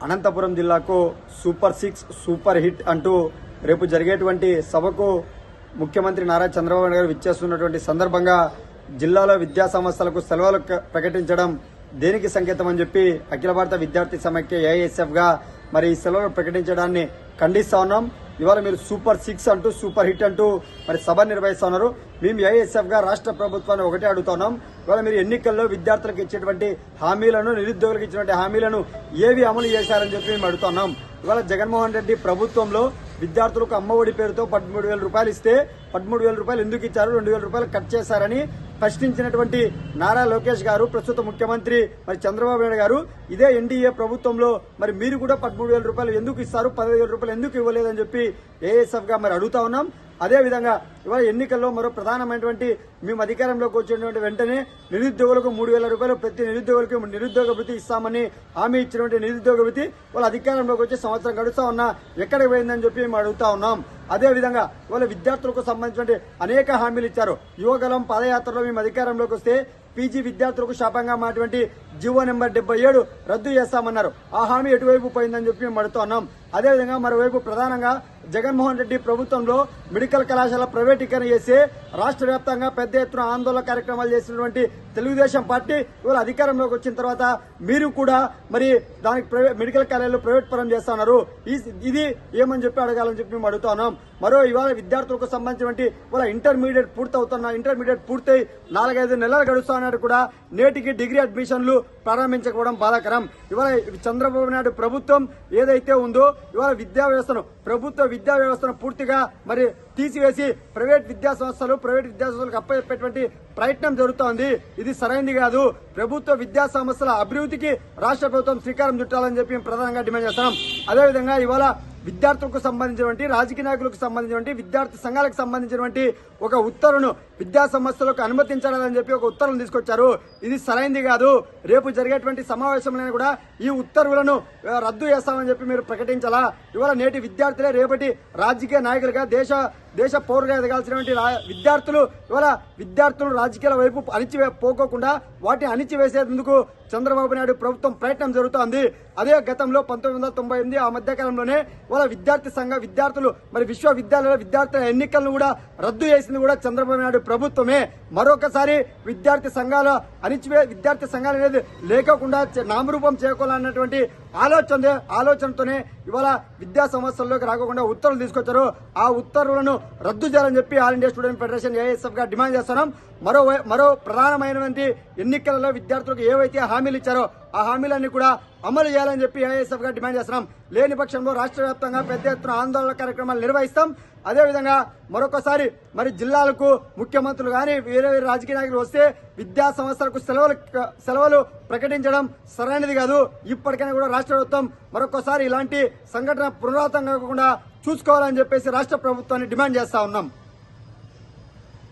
అనంతపురం జిల్లాకు super 6 super hit అంటూ రేపు జరిగేటువంటి సభకు ముఖ్యమంత్రి నారా చంద్రబాబు నాయుడు గారు విచ్చేస్తున్నటువంటి సందర్భంగా జిల్లాలో విద్యా సంస్థలకు సెలవులు ప్రకటించడం దేనికి సంకేతం అని చెప్పి అఖిల భారత విద్యార్థి సమైక్య ఏఐఎస్ఎఫ్ గా మరి ఈ సెలవులు ప్రకటించడాన్ని ఖండిస్తా ఉన్నాం. ఇవాళ మీరు సూపర్ 6 అంటూ సూపర్ హిట్ అంటూ మరి సభ నిర్వహిస్తా ఉన్నారు. మేము ఏఐఎస్ఎఫ్ గా రాష్ట్ర ప్రభుత్వాన్ని ఒకటే అడుగుతున్నాం, ఇవాళ మీరు ఎన్నికల్లో విద్యార్థులకు ఇచ్చేటువంటి హామీలను, నిరుద్యోగులకు ఇచ్చినటువంటి హామీలను ఏవి అమలు చేశారని చెప్పి మేము అడుగుతున్నాం. ఇవాళ జగన్మోహన్ రెడ్డి ప్రభుత్వంలో విద్యార్థులకు అమ్మఒడి పేరుతో 13,000 రూపాయలు ఇస్తే 13,000 రూపాయలు ఎందుకు ఇచ్చారు, 2,000 రూపాయలు కట్ చేశారని ప్రశ్నించినటువంటి నారా లోకేష్ గారు, ప్రస్తుత ముఖ్యమంత్రి మరి చంద్రబాబు నాయుడు గారు, ఇదే ఎన్డీఏ ప్రభుత్వంలో మరి మీరు కూడా 13,000 రూపాయలు ఎందుకు ఇస్తారు, 10,000 రూపాయలు ఎందుకు ఇవ్వలేదని చెప్పి ఏఎస్ఎఫ్ గా మరి అడుగుతా ఉన్నాం. అదేవిధంగా ఇవాళ ఎన్నికల్లో మరో ప్రధానమైనటువంటి మేము అధికారంలోకి వచ్చినటువంటి వెంటనే నిరుద్యోగులకు 3,000 రూపాయలు ప్రతి నిరుద్యోగులకు నిరుద్యోగ వృత్తి ఇస్తామని హామీ ఇచ్చినటువంటి నిరుద్యోగ వృత్తి వాళ్ళ అధికారంలోకి వచ్చి సంవత్సరం గడుస్తా ఉన్నా ఎక్కడికి పోయిందని చెప్పి మేము అడుగుతా ఉన్నాం. అదేవిధంగా ఇవాళ విద్యార్థులకు సంబంధించిన అనేక హామీలు ఇచ్చారు. యువగలం పాదయాత్రలో మేము అధికారంలోకి వస్తే పీజీ విద్యార్థులకు శాపంగా మాటువంటి జీవో నెంబర్ 77 రద్దు చేస్తామన్నారు. ఆ హామీ ఎటువైపు పోయిందని చెప్పి మేము అడుగుతున్నాం. అదేవిధంగా మరోవైపు ప్రధానంగా జగన్మోహన్ రెడ్డి ప్రభుత్వంలో మెడికల్ కళాశాల ప్రైవేటీకరణ చేసి రాష్ట్ర వ్యాప్తంగా పెద్ద ఎత్తున ఆందోళన కార్యక్రమాలు చేసినటువంటి తెలుగుదేశం పార్టీ ఇవాళ అధికారంలోకి వచ్చిన తర్వాత మీరు కూడా మరి దానికి మెడికల్ కాలేజీలు ప్రైవేట్ పరం చేస్తా ఉన్నారు. ఇది ఏమని చెప్పి అడగాలని చెప్పి మేము అడుగుతున్నాం. మరో ఇవాళ విద్యార్థులకు సంబంధించినటువంటి ఇవాళ ఇంటర్మీడియట్ పూర్తయి 4-5 నెలలు గడుస్తున్నట్టు కూడా నేటికి డిగ్రీ అడ్మిషన్లు ప్రారంభించకపోవడం బాధాకరం. ఇవాళ చంద్రబాబు నాయుడు ప్రభుత్వం ఏదైతే ఉందో ఇవాళ ప్రభుత్వ విద్యా వ్యవస్థను పూర్తిగా మరి తీసివేసి ప్రైవేట్ విద్యాసంస్థలకు అప్పచెప్పేటువంటి ప్రయత్నం జరుగుతోంది. ఇది సరైనది కాదు. ప్రభుత్వ విద్యా సంస్థల అభివృద్ధికి రాష్ట్ర ప్రభుత్వం శ్రీకారం చుట్టాలని చెప్పి ప్రధానంగా డిమాండ్ చేస్తున్నాం. అదేవిధంగా ఇవాళ విద్యార్థులకు సంబంధించినటువంటి, రాజకీయ నాయకులకు సంబంధించినటువంటి, విద్యార్థి సంఘాలకు సంబంధించినటువంటి ఒక ఉత్తర్వును విద్యా సంస్థలకు అనుమతించాలని చెప్పి ఒక ఉత్తర్వును తీసుకొచ్చారు. ఇది సరైనది కాదు. రేపు జరిగేటువంటి సమావేశంలో కూడా ఈ ఉత్తర్వులను రద్దు చేస్తామని చెప్పి మీరు ప్రకటించాలా. ఇవాళ నేటి విద్యార్థులే రేపటి రాజకీయ నాయకులుగా దేశ పౌరులుగా ఎదగాల్సినటువంటి విద్యార్థులు ఇవాళ విద్యార్థులు రాజకీయాల వైపు పోకోకుండా వాటిని అణిచివేసేందుకు చంద్రబాబు నాయుడు ప్రభుత్వం ప్రయత్నం జరుగుతోంది. అదే గతంలో 1998 ఆ మధ్యకాలంలోనే వాళ్ళ విద్యార్థులు మరి విశ్వవిద్యాలయాల విద్యార్థుల ఎన్నికలను కూడా రద్దు చేసింది కూడా చంద్రబాబు నాయుడు ప్రభుత్వమే. మరొకసారి విద్యార్థి సంఘాలు అనేది లేకోకుండా నామరూపం చేయకోవాలన్నటువంటి ఆలోచనతోనే ఇవాళ విద్యా సంస్థల్లోకి రాకుండా ఉత్తర్వులు తీసుకొచ్చారు. ఆ ఉత్తర్వులను రద్దు చేయాలని చెప్పి all India student federation AISF గా డిమాండ్ చేస్తున్నాం. మరో ప్రధానమైనటువంటి ఎన్నికలలో విద్యార్థులకు ఏవైతే హామీలు ఇచ్చారో ఆ హామీలన్నీ కూడా అమలు చేయాలని చెప్పి ఏఐఎస్ఎఫ్ గా డిమాండ్ చేస్తున్నాం. లేని పక్షంలో రాష్ట్ర వ్యాప్తంగా పెద్ద ఎత్తున ఆందోళన కార్యక్రమాలు నిర్వహిస్తాం. అదేవిధంగా మరొకసారి మరి జిల్లాలకు ముఖ్యమంత్రులు కానీ వేరే రాజకీయ నాయకులు వస్తే విద్యా సంస్థలకు సెలవులు ప్రకటించడం సరైనది కాదు. ఇప్పటికైనా కూడా రాష్ట్ర ప్రభుత్వం మరొకసారి ఇలాంటి సంఘటన పునరావృతం కాకుండా చూసుకోవాలని చెప్పేసి రాష్ట్ర ప్రభుత్వాన్ని డిమాండ్ చేస్తా ఉన్నాం.